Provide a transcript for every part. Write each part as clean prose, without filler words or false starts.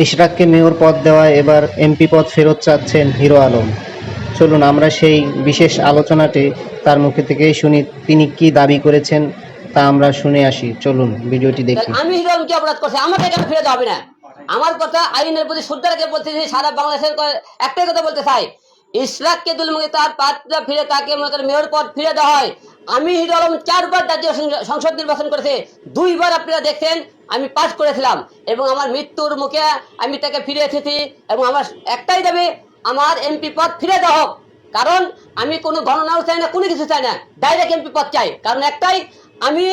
ইশরাককে mayor পদ দেওয়ায় এবার এমপি পদ ফেরত চাচ্ছেন হিরো আলম। চলুন আমরা সেই বিশেষ আলোচনাটি তার মুখে থেকেই শুনি, তিনি কি দাবি করেছেন তা আমরা শুনে আসি। চলুন ভিডিওটি দেখি। আমি হিরো আলম কি অপরাধ করছি? আমাকে কেন ফিরে দেওয়া হবে না? আমার কথা আইনের প্রতি শ্রদ্ধা রেখে বলতে চাই, সারা বাংলাদেশের একটাই কথা বলতে চাই, ইশরাককে দুলমুখে তার পাত্রা ফিরে তাকে মনে করেন মেয়র পদ ফিরে দেওয়া হয়। আমি হিরো আলম 4 বার জাতীয় সংসদ নির্বাচন করেছি, 2 বার আপনারা দেখছেন আমি পাস করেছিলাম, এবং আমার মৃত্যুর মুখে আমি তাকে ফিরে এসেছি। এবং আমার একটাই দাবি, আমার এমপি পদ ফিরে দেওয়া হোক। কারণ আমি কোনো গণনাও চাই না, কোনো কিছু চাই না, ডাইরেক্ট এমপি পদ চাই। কারণ একটাই, আমি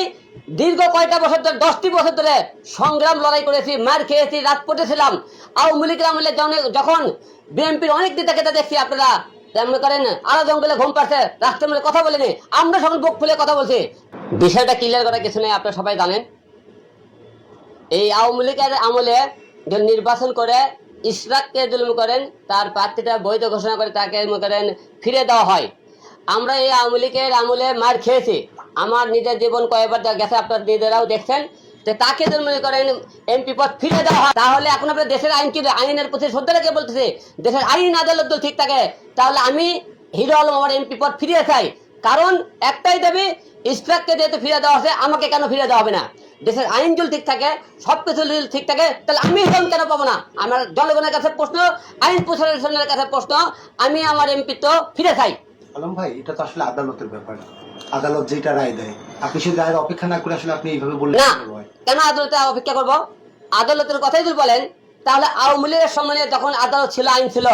দীর্ঘ কয়টা বছর ধরে, 10টি বছর ধরে সংগ্রাম লড়াই করেছি, মার খেয়েছি, রাজপথে ছিলাম। আওয়ামী লীগের আমলে যখন বিএনপির অনেক নেতাকে দেখছি, আপনারা মনে করেন আলো জঙ্গলে ঘুম পাচ্ছে, রাষ্ট্রের মধ্যে কথা বলেনি, আমরা সকল বুক খুলে কথা বলছি। বিষয়টা ক্লিয়ার করা কিছু নেই, আপনারা সবাই জানেন। এই আওয়ামী লীগের আমলে যে নির্বাচন করে ইশরাককে জুলুম করেন, তার প্রার্থীটা বৈধ ঘোষণা করে তাকে মনে করেন ফিরে দেওয়া হয়। আমরা এই আওয়ামী লীগের আমলে মার খেয়েছি, আমার নিজের জীবন কয়েকবার গেছে, আপনার নিজেরাও দেখছেন। তাকে মনে করেন এমপি পদ ফিরে দেওয়া হয়। তাহলে এখন আপনার দেশের আইন কি, আইনের প্রতি শ্রদ্ধা রেখে বলতেছে, দেশের আইন আদালত ঠিক থাকে, তাহলে আমি হিরো আলম আমার এমপি পদ ফিরিয়ে চাই। কারণ একটাই দাবি, ইশরাককে যেহেতু ফিরে দেওয়া হচ্ছে, আমাকে কেন ফিরে দেওয়া হবে না? দেশের আইন যদি ঠিক থাকে, সবকিছু যদি ঠিক থাকে, তাহলে আমি কেন পাবো না? আমার জনগণের কাছে প্রশ্ন, আইন প্রশাসনের কাছে প্রশ্ন, আমি আমার এমপি তো ফিরে চাই। আলম ভাই, এটা তো আসলে আদালতের ব্যাপার, আদালত যেটা রায় দেয়, আপনি সেই রায়ের অপেক্ষা না করে আসলে আপনি এইভাবে বললেন না, কেন আদালতে অপেক্ষা করব? আদালতের কথাই যদি বলেন, তাহলে আওয়ামী লীগের সময় যখন আদালত ছিল, আইন ছিল,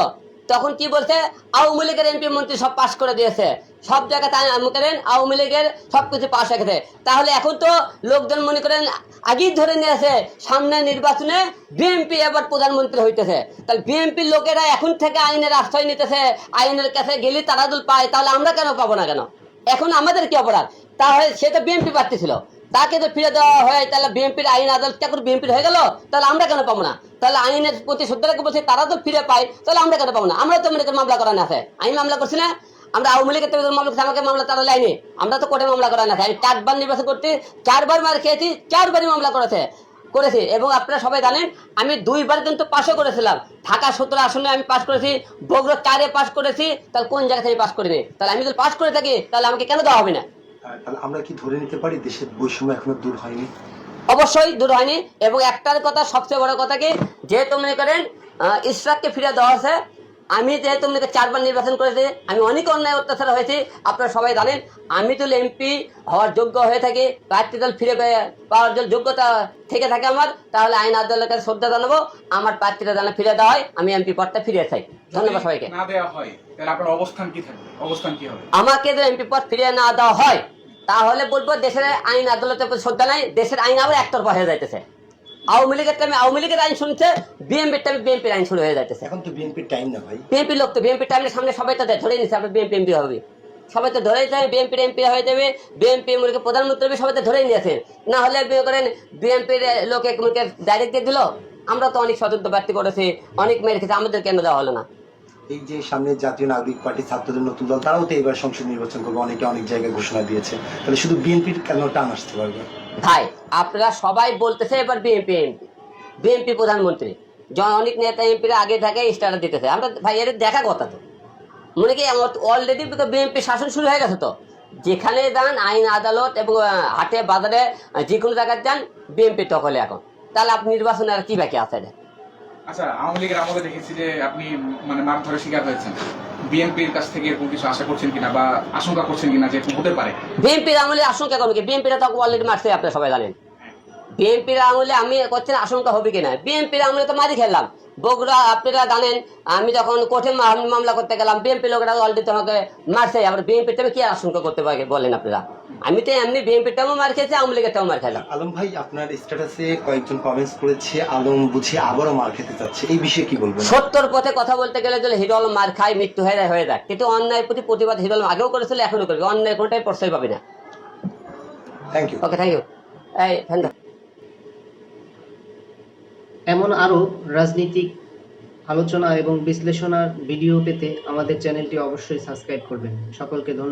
তখন কি বলছে, আওয়ামী লীগের এমপি মন্ত্রী সব পাশ করে দিয়েছে, সব জায়গাতে আওয়ামী লীগের সবকিছু পাশ রেখেছে। তাহলে এখন তো লোকজন মনে করেন আগেই ধরে নিয়েছে, সামনে নির্বাচনে বিএনপি এবার প্রধানমন্ত্রী হইতেছে। তাহলে বিএনপির লোকেরা এখন থেকে আইনের আশ্রয় নিতেছে, আইনের কাছে গেলে তারা যদি পায়, তাহলে আমরা কেন পাবো না? কেন এখন আমাদের কি অপরাধ? তাহলে সেটা বিএনপি প্রার্থী ছিল, তাকে তো ফিরে দেওয়া হয়, তাহলে বিএনপির আইন আদালত কেন বিএনপির হয়ে গেল? তাহলে আমরা কেন পাবো না? তাহলে আইনের প্রতি শ্রদ্ধা রেখে বলছি, তারা তো ফিরে পায়, তাহলে আমরা কেন পাবো না? আমরা তো মনে করি মামলা করা না আছে, আমি মামলা করছি না, আমরা আওয়ামী লীগের মামলা করছি, আমাকে মামলা তারা লাইনি, আমরা তো কোর্টে মামলা করা না আছে। আমি 4 বার নির্বাচন করতে, 4 বার মার খেয়েছি, 4 বারই মামলা করেছি। এবং আপনারা সবাই জানেন, আমি 2 বার কিন্তু পাশও করেছিলাম। ঢাকা 17 আসনে আমি পাশ করেছি, বগুড়া 4-এ পাশ করেছি। তাহলে কোন জায়গা থেকে পাশ করিনি? তাহলে আমি যদি পাশ করে থাকি, তাহলে আমাকে কেন দেওয়া হবে না? তাহলে আমরা কি ধরে নিতে পারি দেশের বৈষম্য এখনো দূর হয়নি? অবশ্যই দূর হয়নি। এবং একটার কথা, সবচেয়ে বড় কথা কি, যেহেতু মনে করেন ইশরাককে ফিরে দেওয়া আছে, আমি যেহেতু মনে করেন 4 বার নির্বাচন করেছি, আমি অনেক অন্যায় অত্যাচার হয়েছি, আপনারা সবাই জানেন। আমি যদি এমপি হওয়ার যোগ্য হয়ে থাকি, প্রার্থী দল ফিরে পাওয়ার জন্য যোগ্যতা থেকে থাকে আমার, তাহলে আইন আদালতের কাছে শ্রদ্ধা জানাবো, আমার প্রার্থীটা যেন ফিরে দেওয়া হয়, আমি এমপি পদটা ফিরে চাই। ধন্যবাদ সবাইকে। না দেওয়া হয় তাহলে আপনার অবস্থান কি থাকবে? অবস্থান কি হবে? আমাকে যদি এমপি পদ ফিরিয়ে না দেওয়া হয়, তাহলে বলবো দেশের আইন আদালতের প্রতি শ্রদ্ধা নাই, দেশের আইন আবার একতরফা হয়ে যাইতেছে। আওয়ামী লীগের টাইমে আওয়ামী লীগের আইন শুনছে, বিএনপির টাইমে বিএনপির আইন শুরু হয়ে যাইতেছে। এখন তো বিএনপির টাইম না ভাই, বিএনপির লোক তো বিএনপির টাইমের সামনে সবাই তো ধরে নিচ্ছে আপনার বিএনপি এমপি হবে, সবাই তো ধরেই যাবে, বিএনপির এমপি হয়ে যাবে, বিএনপি মুখে প্রধানমন্ত্রী হবে, সবাই তো ধরেই নিয়েছেন। না হলে বিয়ে করেন বিএনপির লোকে মুখে ডাইরেক্ট দিয়ে দিল। আমরা তো অনেক স্বতন্ত্র প্রার্থী করেছি, অনেক মেয়ে রেখেছি, আমাদের কেন দেওয়া হলো না? এই যে সামনে জাতীয় নাগরিক পার্টি, ছাত্রদের নতুন দল, তারাও তো এবার সংসদ নির্বাচন করবে, অনেকে অনেক জায়গায় ঘোষণা দিয়েছে, তাহলে শুধু বিএনপির কেন টান আসতে পারবে? ভাই, আপনারা সবাই বলতেছে এবার বিএনপি বিএনপি প্রধানমন্ত্রী, অনেক নেতা এমপিরা আগে থাকে স্টার দিতেছে। আমরা ভাই এর দেখা কথা তো মনে কি অলরেডি বিএনপি শাসন শুরু হয়ে গেছে। তো যেখানে যান আইন আদালত এবং হাটে বাজারে যে কোনো জায়গায় যান, বিএনপি দখলে এখন। তাহলে আপনি নির্বাচনে আর কি বাকি আছে? আচ্ছা, আওয়ামী লীগের আমলে দেখেছি যে আপনি মানে মারধরের শিকার হয়েছেন, বিএনপির কাছ থেকে এরকম কিছু আশা করছেন কিনা বা আশঙ্কা করছেন কিনা যে এরকম হতে পারে? বিএনপির আমলে আশঙ্কা করবে কি? বিএনপিরা তো অলরেডি মারছে, আপনারা সবাই জানেন। বিএনপির আমলে আমি করছেন আশঙ্কা হবে কিনা? বিএনপির আমলে তো মারি খেললাম। বগুড়া আপনারা জানেন, আমি যখন কোর্টে মামলা করতে গেলাম, বিএনপি লোকেরা অলরেডি আমাকে মারছে। আবার বিএনপির টাইমে কি আশঙ্কা করতে পারে বলেন আপনারা? আমি তো এমনি বিএনপির টাইমও মার খেয়েছি, আওয়ামী লীগের টাইমও মার খেলাম। আলম ভাই, আপনার স্ট্যাটাসে কয়েকজন কমেন্টস করেছে আলম বুঝি আবারও মার খেতে চাচ্ছে, এই বিষয়ে কি বলবেন? সত্যর পথে কথা বলতে গেলে যদি হিরো আলম মার খায়, মৃত্যু হয়ে যায়, কিন্তু অন্যায়ের প্রতি প্রতিবাদ হিরো আলম আগেও করেছিল, এখনো করবে। অন্যায় কোনটাই প্রশ্রয় পাবে না। Thank you. Okay, thank you. এই ধন্যবাদ। এমন আরও রাজনীতিক আলোচনা এবং বিশ্লেষণার ভিডিও পেতে আমাদের চ্যানেলটি অবশ্যই সাবস্ক্রাইব করবেন। সকলকে ধন্যবাদ।